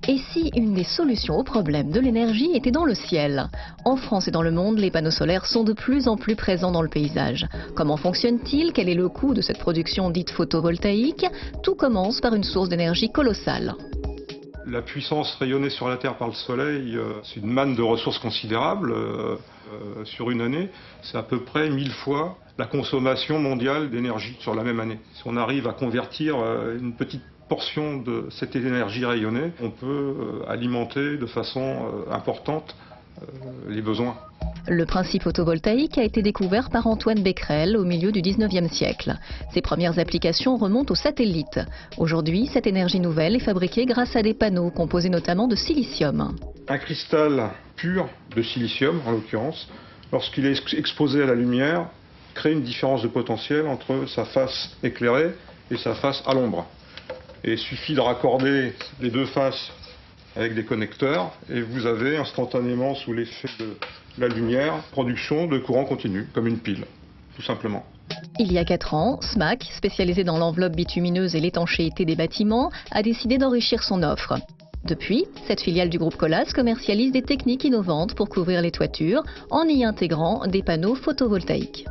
Et si une des solutions au problème de l'énergie était dans le ciel? En France et dans le monde, les panneaux solaires sont de plus en plus présents dans le paysage. Comment fonctionne-t-il? Quel est le coût de cette production dite photovoltaïque? Tout commence par une source d'énergie colossale. La puissance rayonnée sur la Terre par le Soleil, c'est une manne de ressources considérable. Sur une année, c'est à peu près 1000 fois la consommation mondiale d'énergie sur la même année. Si on arrive à convertir une petite portion de cette énergie rayonnée, on peut alimenter de façon importante les besoins. Le principe photovoltaïque a été découvert par Antoine Becquerel au milieu du 19e siècle. Ses premières applications remontent aux satellites. Aujourd'hui, cette énergie nouvelle est fabriquée grâce à des panneaux composés notamment de silicium. Un cristal pur de silicium, en l'occurrence, lorsqu'il est exposé à la lumière, crée une différence de potentiel entre sa face éclairée et sa face à l'ombre. Et il suffit de raccorder les deux faces avec des connecteurs et vous avez instantanément, sous l'effet de la lumière, production de courant continu, comme une pile, tout simplement. Il y a 4 ans, SMAC, spécialisé dans l'enveloppe bitumineuse et l'étanchéité des bâtiments, a décidé d'enrichir son offre. Depuis, cette filiale du groupe Colas commercialise des techniques innovantes pour couvrir les toitures en y intégrant des panneaux photovoltaïques.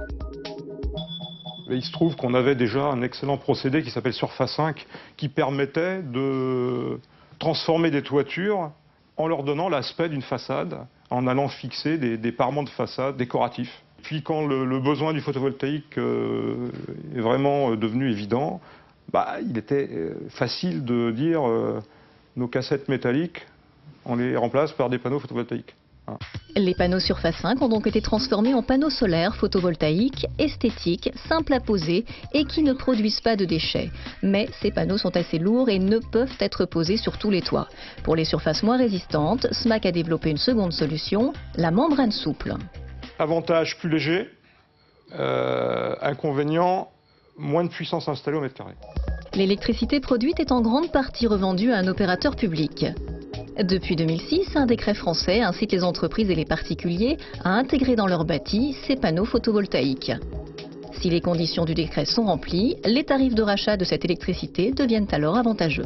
Il se trouve qu'on avait déjà un excellent procédé qui s'appelle Surface 5 qui permettait de transformer des toitures en leur donnant l'aspect d'une façade, en allant fixer des parements de façade décoratifs. Puis quand le besoin du photovoltaïque est vraiment devenu évident, il était facile de dire nos cassettes métalliques, on les remplace par des panneaux photovoltaïques. Les panneaux Surface 5 ont donc été transformés en panneaux solaires photovoltaïques, esthétiques, simples à poser et qui ne produisent pas de déchets. Mais ces panneaux sont assez lourds et ne peuvent être posés sur tous les toits. Pour les surfaces moins résistantes, SMAC a développé une seconde solution, la membrane souple. Avantage plus léger, inconvénient, moins de puissance installée au mètre carré. L'électricité produite est en grande partie revendue à un opérateur public. Depuis 2006, un décret français incite les entreprises et les particuliers à intégrer dans leur bâti ces panneaux photovoltaïques. Si les conditions du décret sont remplies, les tarifs de rachat de cette électricité deviennent alors avantageux.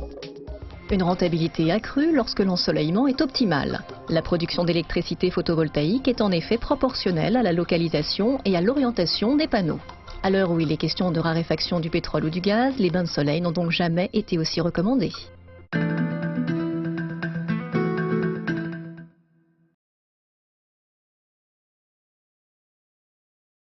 Une rentabilité accrue lorsque l'ensoleillement est optimal. La production d'électricité photovoltaïque est en effet proportionnelle à la localisation et à l'orientation des panneaux. À l'heure où il est question de raréfaction du pétrole ou du gaz, les bains de soleil n'ont donc jamais été aussi recommandés.